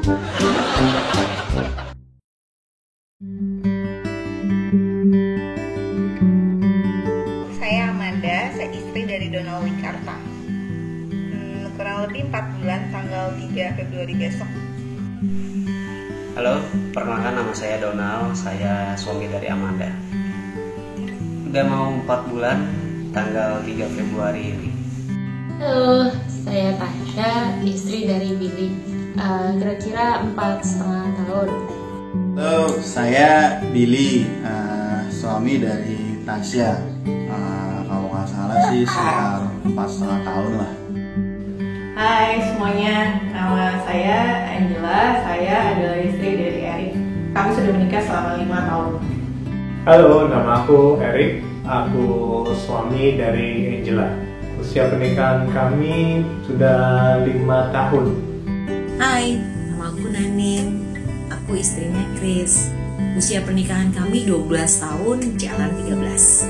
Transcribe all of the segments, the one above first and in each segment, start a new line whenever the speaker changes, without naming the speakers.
Saya Amanda, saya istri dari Donald Wikarta. Kurang lebih 4 bulan, tanggal 3 Februari besok.
Halo, perkenalkan nama saya Donald, saya suami dari Amanda. Udah mau 4 bulan, tanggal 3 Februari ini.
Halo, saya Tasya, istri dari Billy. Kira-kira 4,5 tahun.
Halo, saya Billy, suami dari Tasya. Kalau nggak salah sih sekitar 4,5 tahun lah.
Hai semuanya, nama saya Angela, saya adalah istri dari Erik. Kami sudah menikah selama 5 tahun.
Halo, nama aku Erik, aku suami dari Angela. Usia pernikahan kami sudah 5 tahun.
Hai, nama aku Nanin, aku istrinya Chris. Usia pernikahan kami 12 tahun, jalan 13.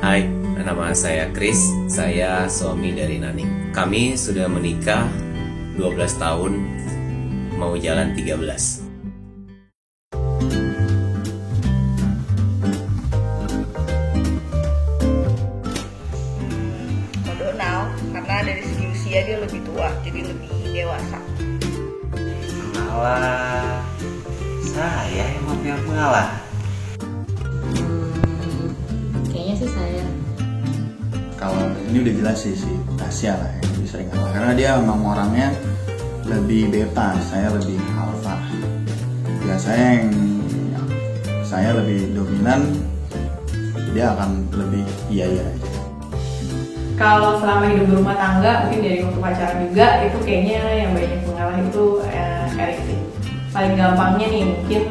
Hai, nama saya Chris, saya suami dari Naning. Kami sudah menikah 12 tahun, mau jalan 13.
Donald, karena dari segi usia dia lebih tua, jadi lebih dewasa.
Mengalah, saya yang mau mengalah.
Kayaknya sih saya.
Kalau ini udah jelas sih si Tasya lah yang lebih sering ngalah, karena dia memang orangnya lebih beta, saya lebih alpha. Biasanya yang saya lebih dominan, dia akan lebih iya aja.
Kalau selama hidup berumah tangga, mungkin dari waktu pacaran juga, itu kayaknya yang banyak mengalah itu Erik sih. Paling gampangnya nih, mungkin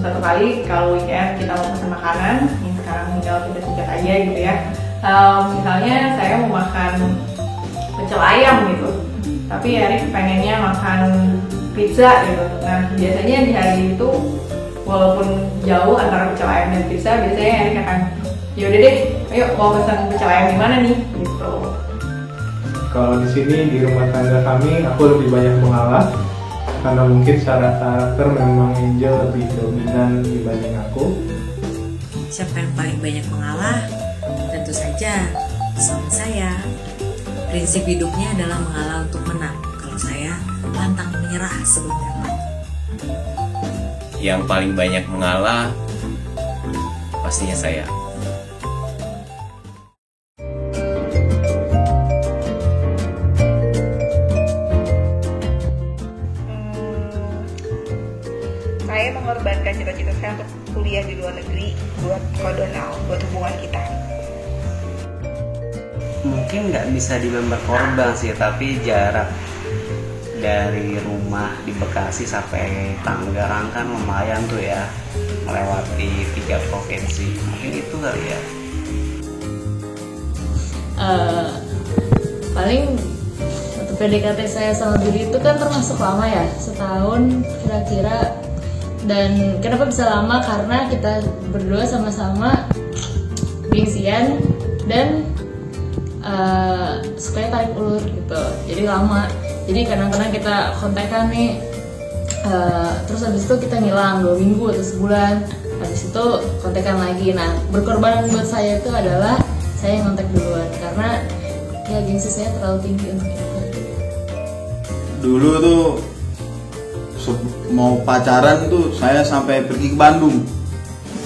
satu kali kalau weekend kita mau pesan makanan, ini sekarang tinggal kita singkat aja gitu ya. Misalnya saya mau makan pecel ayam gitu, tapi Erik pengennya makan pizza gitu. Nah biasanya di hari itu walaupun jauh antara pecel ayam dan pizza, biasanya Erik akan yaudah deh, ayo mau pesan pecel ayam di mana nih gitu.
Kalau di sini di rumah tangga kami, aku lebih banyak mengalah karena mungkin secara karakter memang Angel lebih dominan dibanding aku.
Siapa yang paling banyak mengalah? Tentu saja suami saya. Prinsip hidupnya adalah mengalah untuk menang. Kalau saya pantang menyerah sebelum dapat.
Yang paling banyak mengalah pastinya saya.
Saya mengorbankan cita-cita saya untuk kuliah di luar negeri buat Donald, buat hubungan kita.
Mungkin nggak bisa dibilang berkorban sih, tapi jarak dari rumah di Bekasi sampai Tangerang kan lumayan tuh ya, melewati 3 provinsi. Mungkin itu kali ya.
Paling waktu PDKT saya sama Billy itu kan termasuk lama ya, setahun kira-kira. Dan kenapa bisa lama? Karena kita berdua sama-sama gengsian dan sukanya tarik ulur gitu, jadi lama. Jadi kadang-kadang kita kontekan nih, terus habis itu kita ngilang 2 minggu atau sebulan, habis itu kontekan lagi. Nah berkorban buat saya itu adalah saya yang kontak duluan, karena ya gengsi saya terlalu tinggi untuk itu.
Dulu tuh mau pacaran tuh saya sampai pergi ke Bandung.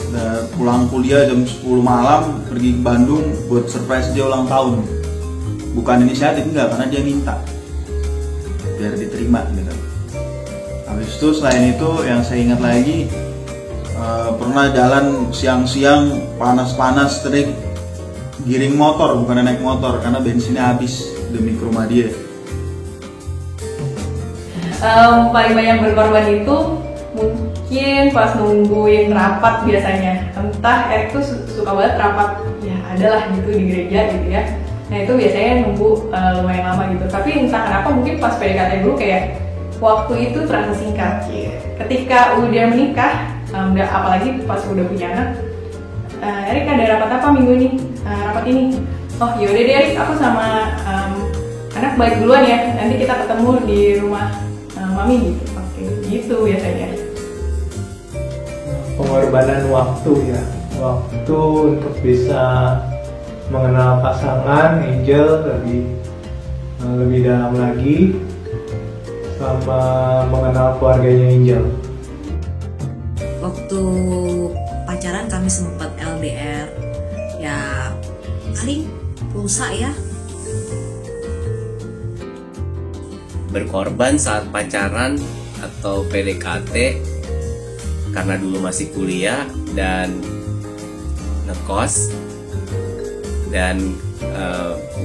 Udah pulang kuliah jam 10 malam pergi ke Bandung buat surprise dia ulang tahun. Bukan inisiatif, enggak, karena dia minta biar diterima gitu. Habis itu selain itu yang saya ingat lagi, pernah jalan siang-siang panas-panas terik, giring motor bukan naik motor karena bensinnya habis demi ke rumah dia.
Paling banyak berkorban itu mungkin pas nungguin rapat biasanya. Entah Erik tuh suka banget rapat, ya adalah gitu di gereja gitu ya. Nah itu biasanya nunggu lumayan lama gitu. Tapi entah kenapa mungkin pas PDKT dulu kayak waktu itu terasa singkat. Ketika udah menikah, apalagi pas udah punya anak, Erik ada rapat apa minggu ini? Rapat ini. Oh yaudah deh Erik, aku sama anak balik duluan ya. Nanti kita ketemu di rumah mami gitu. Oke. gitu biasanya.
Pengorbanan waktu ya, waktu untuk bisa mengenal pasangan Angel lebih dalam lagi, sama mengenal keluarganya Angel.
Waktu pacaran kami sempat LDR, ya paling pulsa ya.
Berkorban saat pacaran atau PDKT karena dulu masih kuliah dan ngekos dan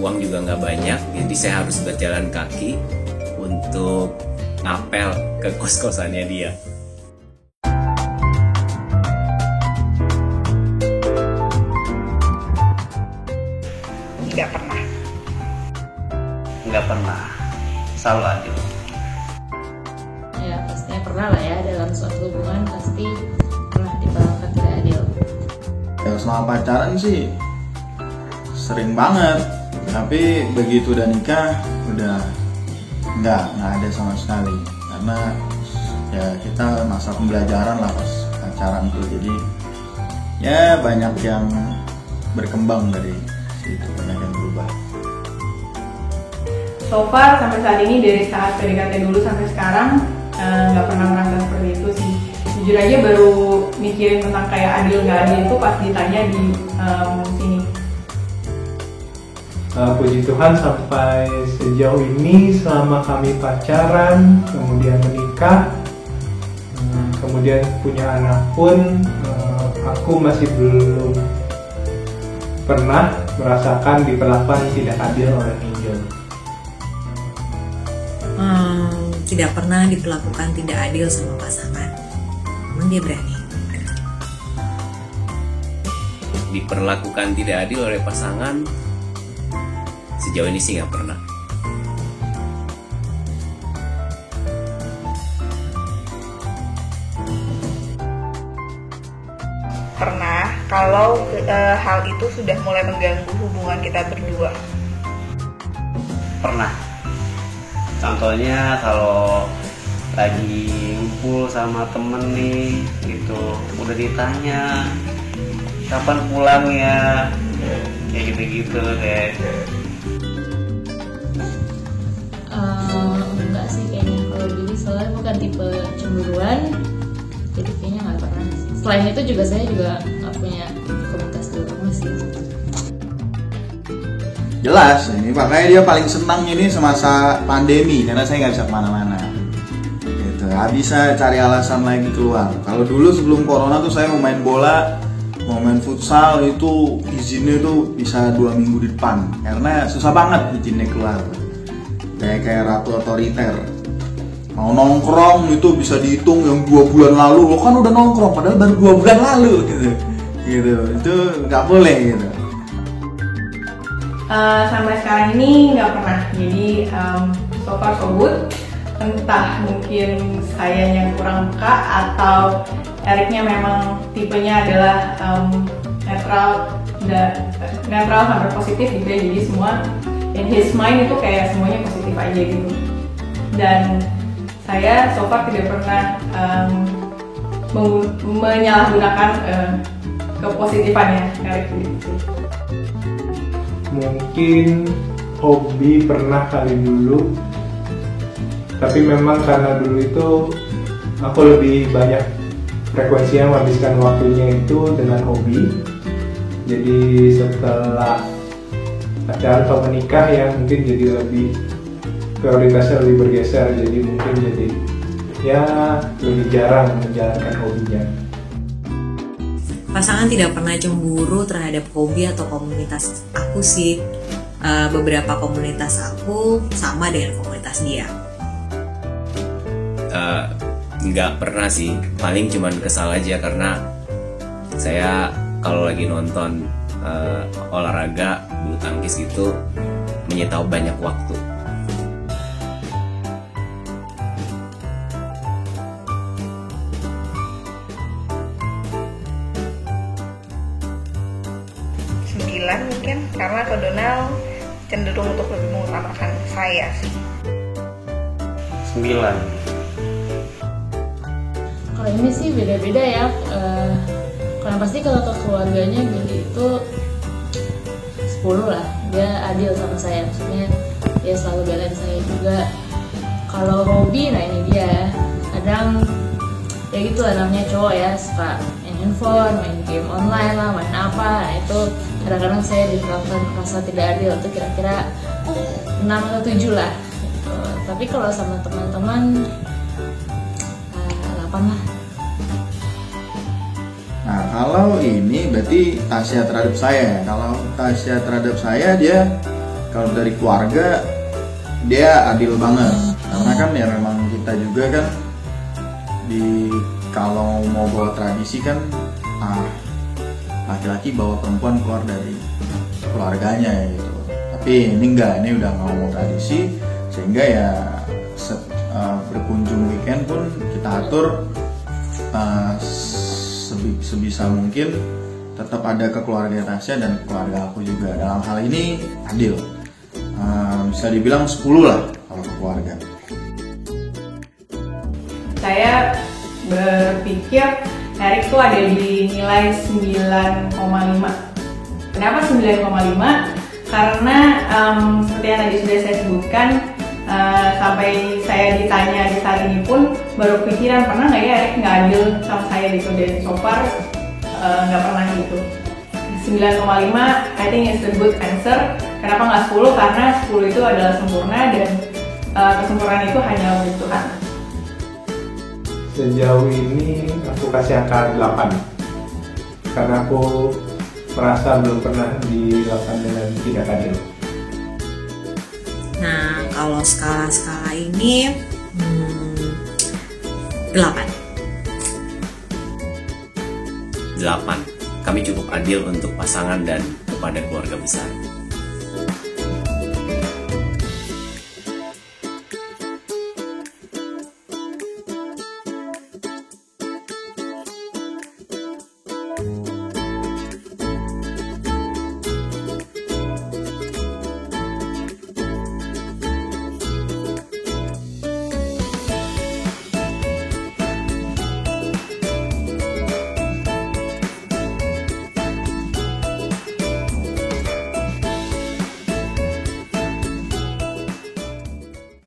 uang juga nggak banyak, jadi saya harus berjalan kaki untuk ngapel ke kos-kosannya dia.
Tidak pernah.
Nggak pernah, selalu adil.
Ya pastinya pernah lah ya, dalam suatu hubungan pasti pernah diperlakukan tidak adil.
Ya selama pacaran sih sering banget, tapi begitu udah nikah udah nggak ada sama sekali, karena ya kita masa pembelajaran lah pas pacaran tuh, jadi ya banyak yang berkembang dari situ, banyak yang berubah.
So far sampai saat ini, dari saat PDKT dulu sampai sekarang nggak pernah merasa seperti itu sih. Jujur aja baru mikirin tentang kayak adil nggak adil itu pas ditanya di sini.
Puji Tuhan sampai sejauh ini selama kami pacaran, kemudian menikah, kemudian punya anak pun, aku masih belum pernah merasakan diperlakukan tidak adil oleh Angel.
Tidak pernah diperlakukan tidak adil sama pasangan. Namun dia berani.
Diperlakukan tidak adil oleh pasangan, sejauh ini sih nggak pernah.
Pernah, kalau hal itu sudah mulai mengganggu hubungan kita berdua.
Pernah. Contohnya kalau lagi ngumpul sama temen nih gitu, udah ditanya kapan pulang ya, kayak gitu-gitu deh.
Enggak sih kayaknya, kalau dulu soalnya bukan tipe cemburuan, jadi kayaknya nggak pernah. Selain itu juga saya juga nggak punya komunitas di rumah sih.
Jelas, ini makanya dia paling senang ini semasa pandemi, karena saya nggak bisa kemana-mana. Gitu, nggak bisa cari alasan lagi keluar. Kalau dulu sebelum corona tuh saya mau main bola, mau main futsal, itu izinnya tuh bisa 2 minggu di depan, karena susah banget izinnya keluar. Kayak ratu otoriter. Mau nongkrong itu bisa dihitung yang 2 bulan lalu, lo kan udah nongkrong, padahal baru 2 bulan lalu gitu. Itu nggak boleh gitu.
Sampai sekarang ini nggak pernah, jadi so far so good. Entah mungkin saya yang kurang peka atau Eriknya memang tipenya adalah netral sampai positif gitu ya, jadi semua in his mind itu kayak semuanya positif aja gitu. Dan saya so far tidak pernah menyalahgunakan kepositifannya Erik gitu.
Mungkin hobi pernah kali dulu, tapi memang karena dulu itu aku lebih banyak frekuensinya menghabiskan waktunya itu dengan hobi. Jadi setelah pacaran atau menikah ya mungkin jadi lebih prioritasnya lebih bergeser, jadi mungkin jadi ya lebih jarang menjalankan hobinya.
Pasangan tidak pernah cemburu terhadap hobi atau komunitas aku sih. Beberapa komunitas aku sama dengan komunitas dia.
Nggak pernah sih, paling cuman kesal aja karena saya kalau lagi nonton olahraga bulu tangkis gitu menyita banyak waktu.
Mungkin karena ke Donald cenderung untuk lebih mengutamakan saya sih.
9.
ini sih beda-beda ya. Karena pasti kalau ke keluarganya Billy itu 10 lah, dia adil sama saya, maksudnya dia selalu belain saya juga. Kalau Robby, nah ini dia, kadang ya gitu lah namanya cowok ya, suka main handphone, main game online lah, main apa. Nah itu kadang-kadang saya diperlakukan merasa tidak adil, itu kira-kira 6 atau 7 lah gitu. Tapi kalau sama teman-teman 8 lah.
Nah kalau ini berarti Tasya terhadap saya. Kalau Tasya terhadap saya, dia kalau dari keluarga dia adil banget. Karena kan ya memang kita juga kan kalau mau bawa tradisi kan laki-laki bawa perempuan keluar dari keluarganya gitu. Tapi ini enggak, ini udah mau tradisi, sehingga ya berkunjung weekend pun kita atur sebisa mungkin tetap ada ke keluarga Tasya dan keluarga aku juga. Dalam hal ini adil, bisa dibilang 10 lah kalau ke keluarga.
Saya berpikir Erik tuh ada di nilai 9,5. Kenapa 9,5? Karena seperti yang tadi sudah saya sebutkan, sampai saya ditanya di saat ini pun baru pikiran, pernah nggak ya Erik nggak adil sama saya gitu, dan so far nggak pernah gitu. 9,5 I think is a good answer. Kenapa nggak 10? Karena 10 itu adalah sempurna, dan kesempurnaan itu hanya milik Tuhan.
Sejauh ini aku kasih angka 8 karena aku merasa belum pernah dilakukan dengan tidak adil.
Nah, kalau skala-skala ini 8.
Kami cukup adil untuk pasangan dan kepada keluarga besar.